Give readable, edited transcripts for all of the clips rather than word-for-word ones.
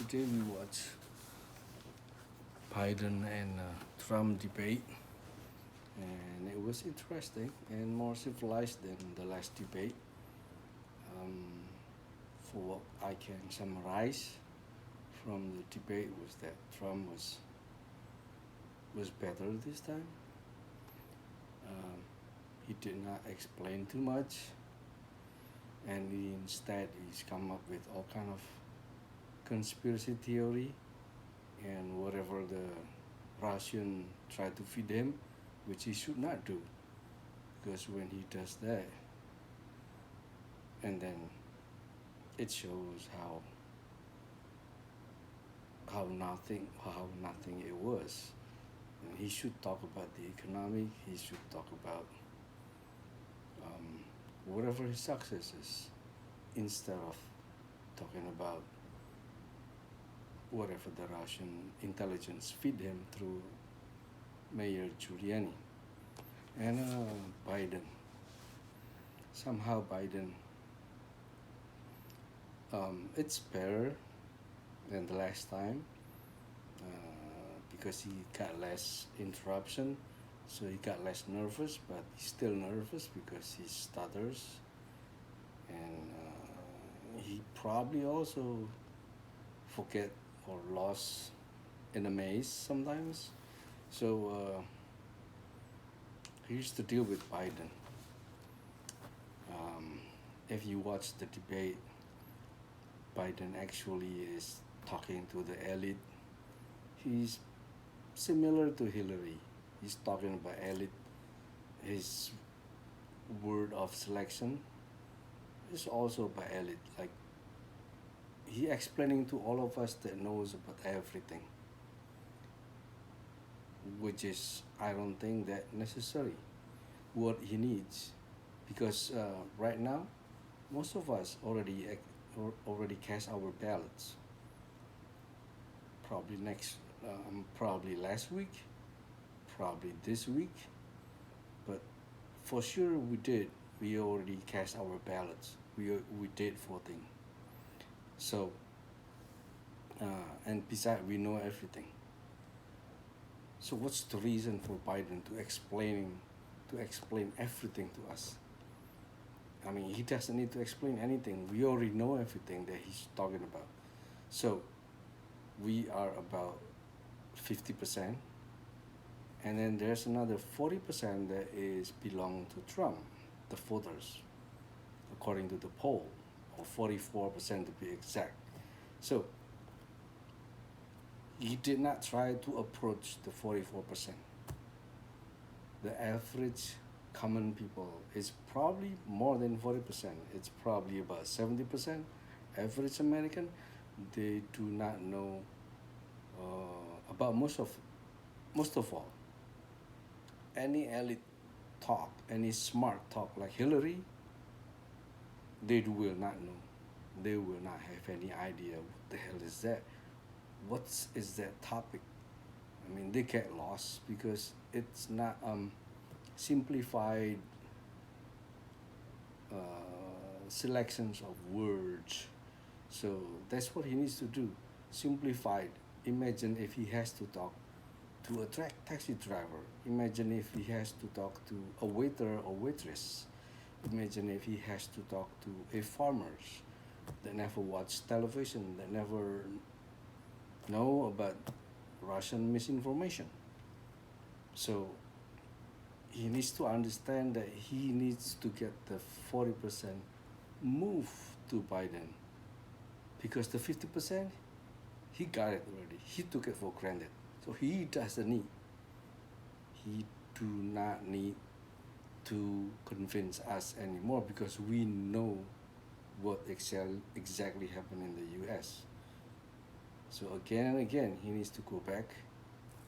Today we watch Biden and Trump debate, and it was interesting and more civilized than the last debate. Um, for what I can summarize from the debate was that Trump was better this time. Um, he did not explain too much, and instead he's come up with all kind of conspiracy theory and whatever the Russian try to feed him, which he should not do, because when he does that, and then it shows how nothing it was. And he should talk about the economic. He should talk about whatever his success is, instead of talking about whatever the Russian intelligence feed him through Mayor Giuliani. And Biden. Somehow Biden, it's better than the last time because he got less interruption, so he got less nervous, but he's still nervous because he stutters, and he probably also forget or lost in a maze sometimes. So here's the deal with Biden. Um, if you watch the debate, Biden actually is talking to the elite. He's similar to Hillary. He's talking about elite. His word of selection is also by elite. Like he explaining to all of us that knows about everything, which is I don't think that necessary. What he needs, because right now, most of us already cast our ballots. Probably probably last week, probably this week, but for sure we did. We already cast our ballots. We did voting. So and besides, we know everything. So what's the reason for Biden to explain everything to us? I mean, he doesn't need to explain anything. We already know everything that he's talking about. So we are about 50%, and then there's another 40% that is belong to Trump, the voters, according to the poll, or 44% to be exact. So he did not try to approach the 44%. The average common people is probably more than 40%. It's probably about 70%. Average American, they do not know about most of all. Any elite talk, any smart talk like Hillary, they will not know. They will not have any idea what the hell is that. What is that topic? I mean, they get lost because it's not simplified uh, selections of words. So that's what he needs to do. Simplified. Imagine if he has to talk to a taxi driver. Imagine if he has to talk to a waiter or waitress. Imagine if he has to talk to a farmers that never watch television, that never know about Russian misinformation. So he needs to understand that he needs to get the 40% move to Biden, because the 50% he got it already. He took it for granted. So he doesn't need. He do not need to convince us anymore because we know what exactly happened in the U.S. So again and again, he needs to go back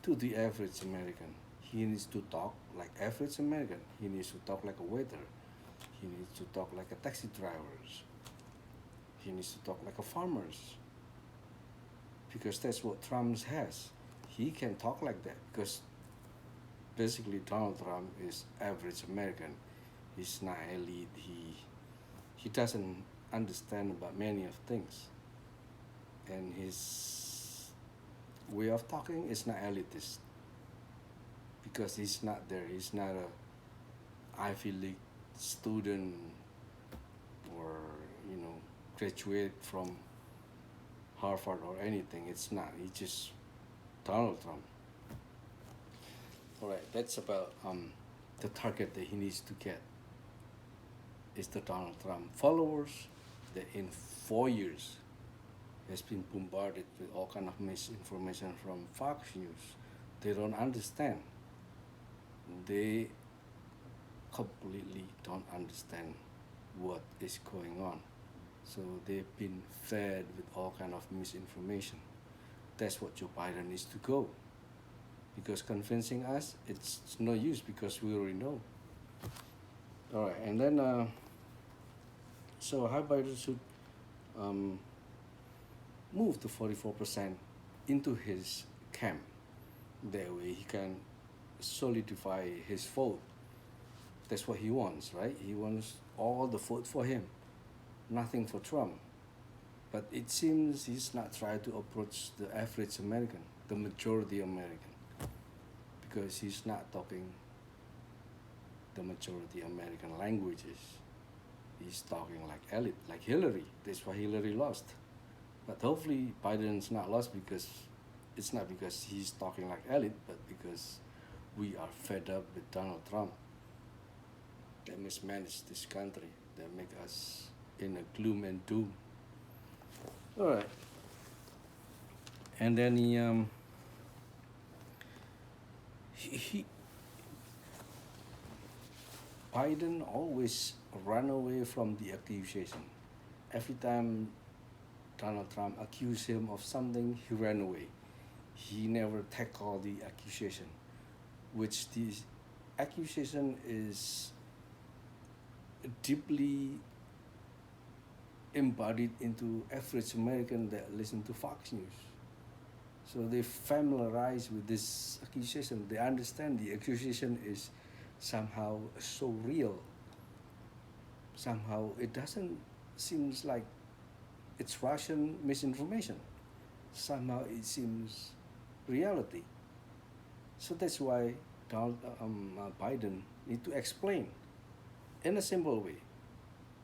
to the average American. He needs to talk like average American. He needs to talk like a waiter. He needs to talk like a taxi drivers. He needs to talk like a farmers. Because that's what Trump has. He can talk like that because basically Donald Trump is average American. He's not elite. He doesn't understand about many of things. and his way of talking is not elitist because he's not there. He's not a Ivy League student or you know graduate from Harvard or anything. It's not. He's just Donald Trump. All right, that's about the target that he needs to get is the Donald Trump followers that in 4 years has been bombarded with all kind of misinformation from Fox News. They don't understand. They completely don't understand what is going on. So they've been fed with all kind of misinformation. That's what Joe Biden needs to go. Because convincing us, it's no use because we already know. All right, and then so how Biden should um, move to 44% into his camp. That way he can solidify his vote. That's what he wants, right? He wants all the vote for him, nothing for Trump. But it seems he's not trying to approach the average American, the majority American, because he's not talking the majority American languages. He's talking like elite, like Hillary. That's why Hillary lost. But hopefully Biden's not lost because it's not because he's talking like elite, but because we are fed up with Donald Trump that mismanaged this country, that make us in a gloom and doom. All right. And then he Biden always run away from the accusation. Every time Donald Trump accused him of something, he ran away. He never tackled the accusation, which the accusation is deeply embodied into average American that listen to Fox News. So they familiarize with this accusation. They understand the accusation is somehow so real. Somehow it doesn't seems like it's Russian misinformation. Somehow it seems reality. So that's why Biden need to explain in a simple way,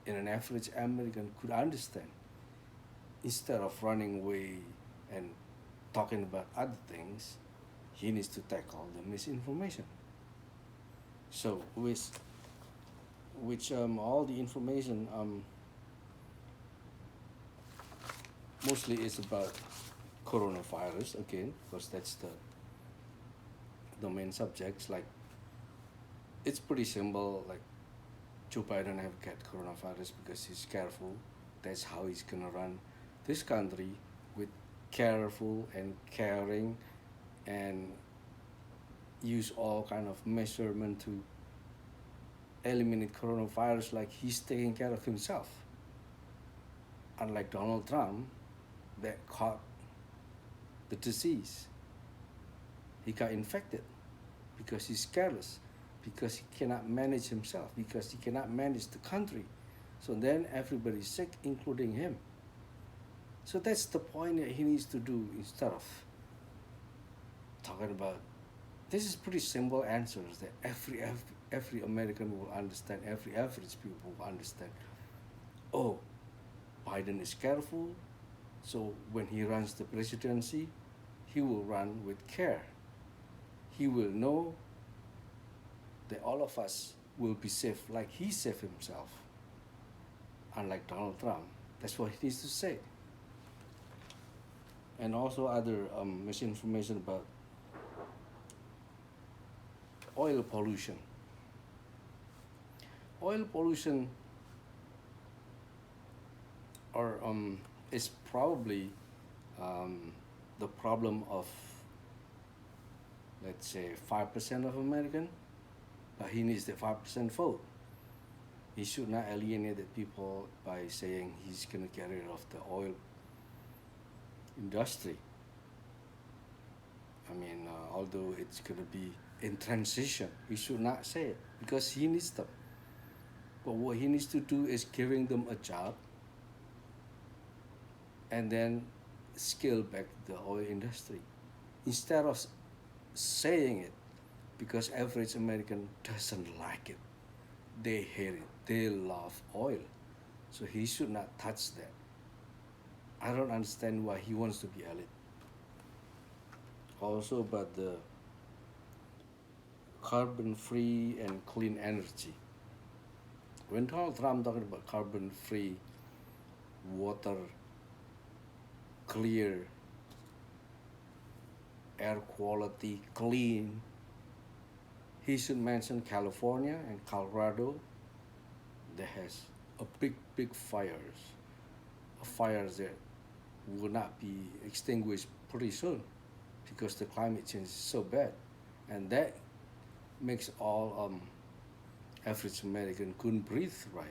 in an average American could understand, instead of running away and talking about other things. He needs to tackle the misinformation. So with which all the information mostly is about coronavirus again, because that's the main subjects. Like it's pretty simple. Like Joe Biden have got coronavirus because he's careful. That's how he's gonna run this country with careful and caring and use all kind of measurement to eliminate coronavirus like he's taking care of himself. Unlike Donald Trump that caught the disease. He got infected because he's careless, because he cannot manage himself, because he cannot manage the country. So then everybody's sick, including him. So that's the point that he needs to do instead of talking about. This is pretty simple answers that every American will understand, every average people will understand. Oh, Biden is careful, so when he runs the presidency, he will run with care. He will know that all of us will be safe like he saved himself. Unlike Donald Trump, that's what he needs to say. And also other misinformation about oil pollution. Oil pollution or is probably the problem of, let's say, 5% of American, but he needs the 5% vote. He should not alienate the people by saying he's gonna get rid of the oil industry. I mean, although it's gonna be in transition, he should not say it because he needs them. But what he needs to do is giving them a job and then scale back the oil industry instead of saying it, because average American doesn't like it. They hate it. They love oil. So he should not touch that. I don't understand why he wants to be elite. Also about the carbon free and clean energy. When Donald Trump talking about carbon free, water, clear, air quality, clean, he should mention California and Colorado that has a big fires, fires that will not be extinguished pretty soon because the climate change is so bad, and that makes all average American couldn't breathe right,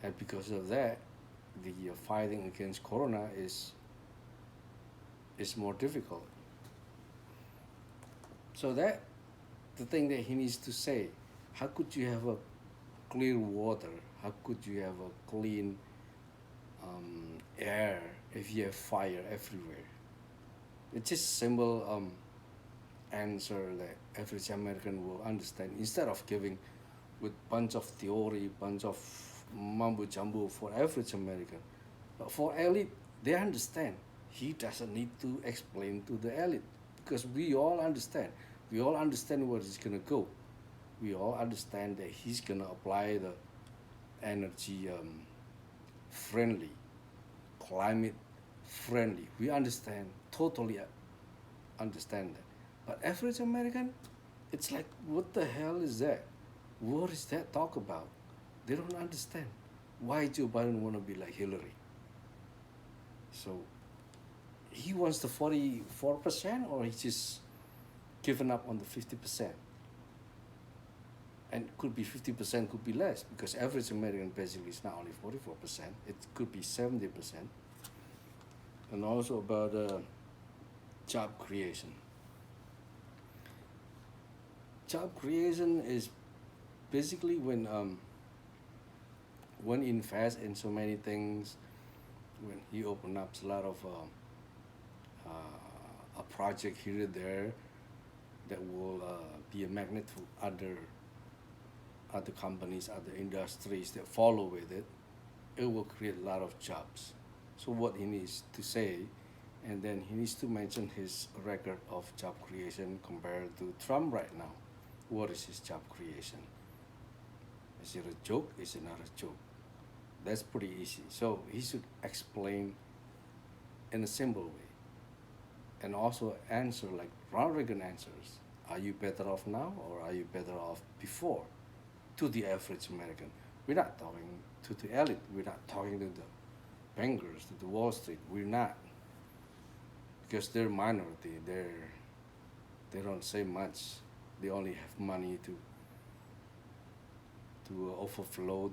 and because of that, the fighting against Corona is more difficult. So that the thing that he needs to say, how could you have a clear water? How could you have a clean air if you have fire everywhere? It's just simple answer that average American will understand instead of giving with bunch of theory, bunch of mumbo jumbo for average American. But for elite, they understand. He doesn't need to explain to the elite because we all understand. We all understand where he's gonna go. We all understand that he's gonna apply the energy friendly, climate friendly. We understand, totally understand that. But average American, it's like, what the hell is that? What is that talk about? They don't understand why Joe Biden want to be like Hillary. So he wants the 44%, or he's just given up on the 50%. And could be 50%, could be less, because average American basically is not only 44%, it could be 70%. And also about job creation. Job creation is basically when invest in so many things, when he open up a lot of a project here and there that will be a magnet for other companies, other industries that follow with it, it will create a lot of jobs. So what he needs to say, and then he needs to mention his record of job creation compared to Trump right now. What is his job creation? Is it a joke? Is it not a joke? That's pretty easy. So he should explain in a simple way, and also answer like Ronald Reagan answers. Are you better off now, or are you better off before? To the average American. We're not talking to the elite. We're not talking to the bankers, to the Wall Street. We're not, because they're minority. They don't say much. They only have money to overflow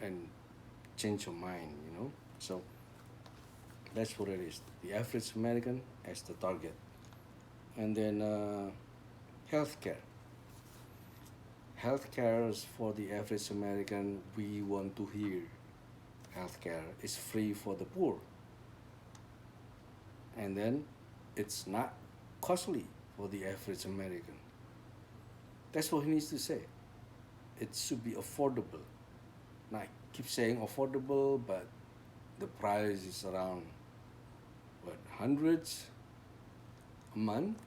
and change your mind. So that's what it is. The average American as the target, and then healthcare. Healthcare is for the average American. We want to hear healthcare is free for the poor, and then it's not costly for the average American. That's what he needs to say. It should be affordable. Now, I keep saying affordable, but the price is around what, hundreds a month.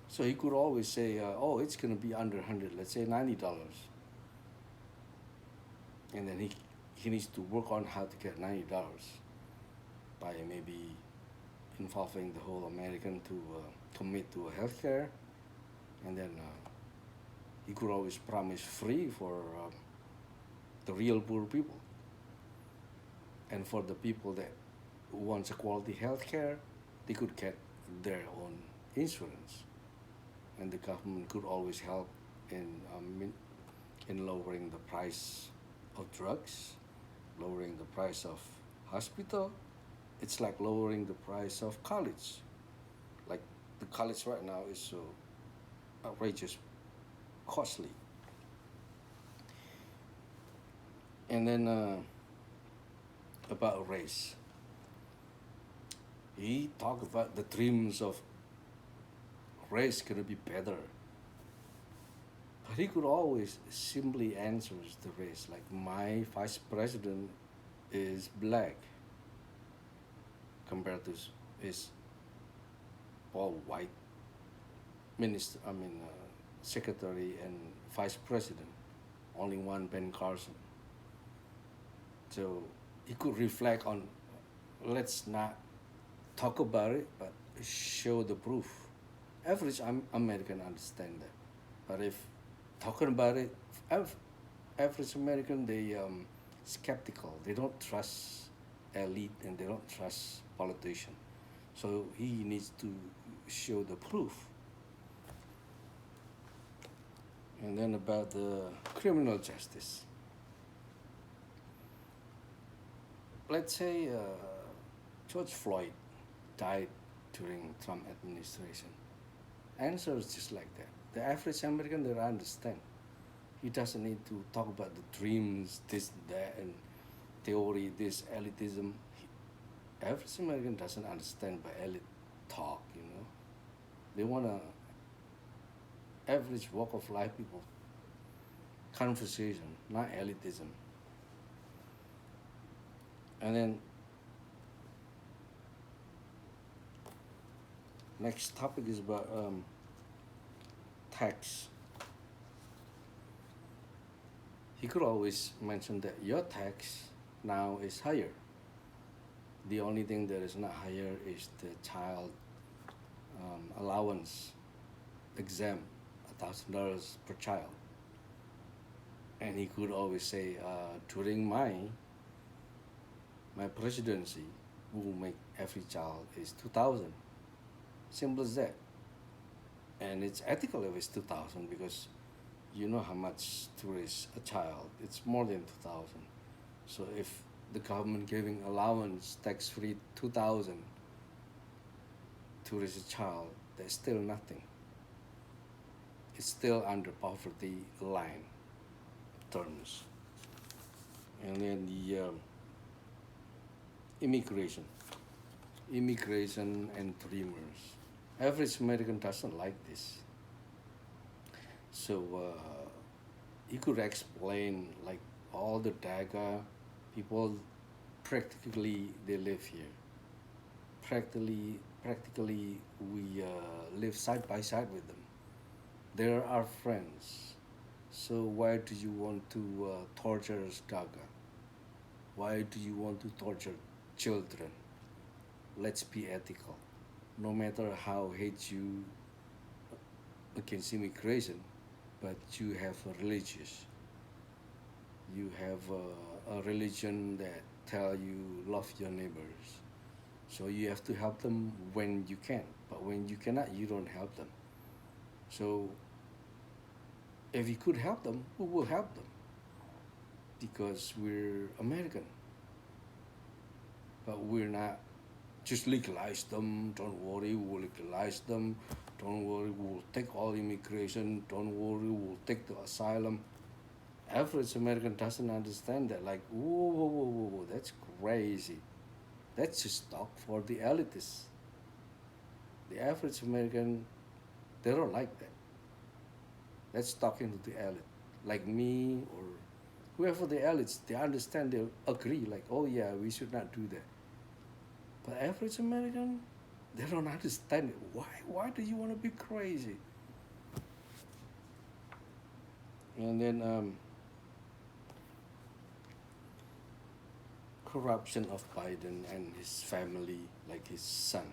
So he could always say, "Oh, it's gonna be under 100. Let's say $90." And then he needs to work on how to get $90 by maybe involving the whole American to commit to a healthcare, and then he could always promise free for the real poor people, and for the people that wants a quality healthcare, they could get their own insurance, and the government could always help in lowering the price of drugs, lowering the price of hospital. It's like lowering the price of college. Like the college right now is so outrageous, costly. And then about race. He talked about the dreams of race gonna be better. But he could always simply answer the race, like my vice president is black compared to his all white minister, secretary and vice president, only one Ben Carson. So he could reflect on, let's not talk about it, but show the proof. Average American understand that, but if talking about it, average American they skeptical. They don't trust elite and they don't trust politician. So he needs to show the proof. And then about the criminal justice. Let's say George Floyd died during Trump administration. Answer is just like that. The average American they understand. He doesn't need to talk about the dreams, this, that, and theory, this elitism. Average American doesn't understand by elite talk. They want to average walk of life people conversation, not elitism. And then next topic is about tax. He could always mention that your tax now is higher. The only thing that is not higher is the child allowance exempt, $1,000 per child. And he could always say, during my presidency, we will make every child is 2,000. Simple as that. And it's ethical if it's 2,000 because you know how much to raise a child. It's more than 2,000. So if the government giving allowance tax-free 2,000 to raise a child, that's still nothing. It's still under poverty line terms. And then the immigration and dreamers. Average American doesn't like this. So he could explain like all the DACA people practically they live here. Practically we live side by side with them. They're our friends. So why do you want to torture DACA? Why do you want to torture children? Let's be ethical. No matter how hate you against immigration, but you have a religious. You have a religion that tell you love your neighbors. So you have to help them when you can. But when you cannot, you don't help them. So if we could help them, we will help them. Because we're American. But we're not just legalize them, don't worry, we'll legalize them, don't worry, we'll take all immigration, don't worry, we'll take the asylum. Average American doesn't understand that, like, whoa, that's crazy. That's just talk for the elitists. The average American, they don't like that. That's talking to the elite. Like me or whoever the elites, they understand, they agree, like, oh yeah, we should not do that. But average American, they don't understand it. Why do you want to be crazy? And then corruption of Biden and his family, like his son.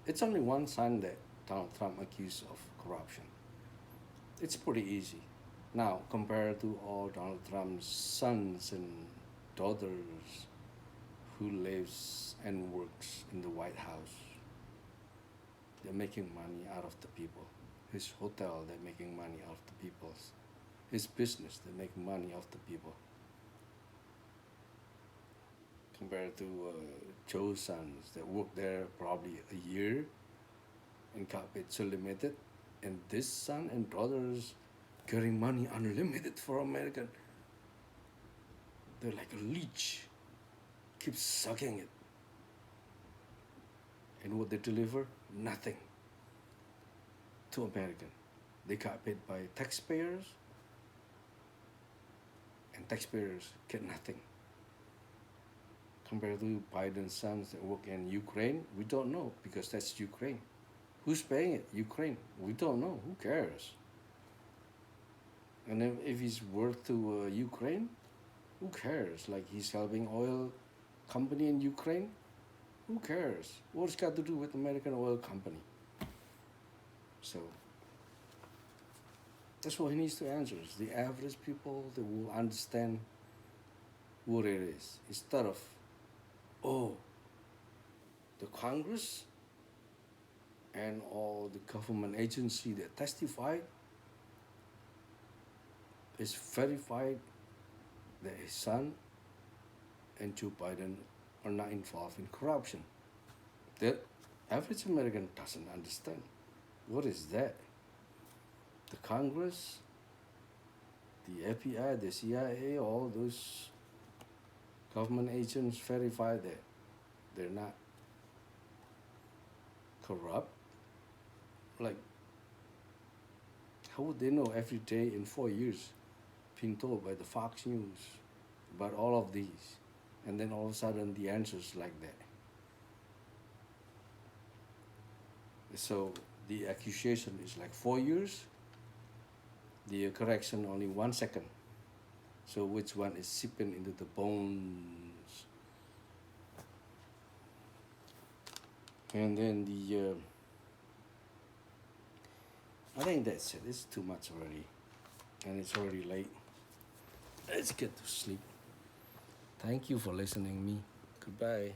It's only one son that Donald Trump accused of corruption. It's pretty easy. Now, compared to all Donald Trump's sons and daughters who lives and works in the White House, they're making money out of the people. His hotel, they're making money out of the people. His business, they make money off the people. Compared to Joe's sons that work there probably a year and got paid so limited, and this son and daughters getting money unlimited for American. They're like a leech. keep sucking it. And what they deliver? Nothing to American. They got paid by taxpayers, and taxpayers get nothing. Compared to Biden's sons that work in Ukraine, we don't know because that's Ukraine. Who's paying it? Ukraine. We don't know. Who cares? And if he's worth to Ukraine, who cares? Like he's helping oil company in Ukraine, who cares? What's got to do with American oil company? So that's what he needs to answer. Is the average people that will understand what it is instead of, oh, the Congress and all the government agency that testified is verified that his son and Joe Biden are not involved in corruption. That average American doesn't understand. What is that? The Congress, the FBI, the CIA, all those government agents verify that they're not corrupt. Like, how would they know every day in 4 years being told by the Fox News about all of these? And then all of a sudden the answer's like that. So the accusation is like 4 years, the correction only 1 second. So which one is seeping into the bones? And then I think that's it. It's too much already. And it's already late. Let's get to sleep. Thank you for listening to me. Goodbye.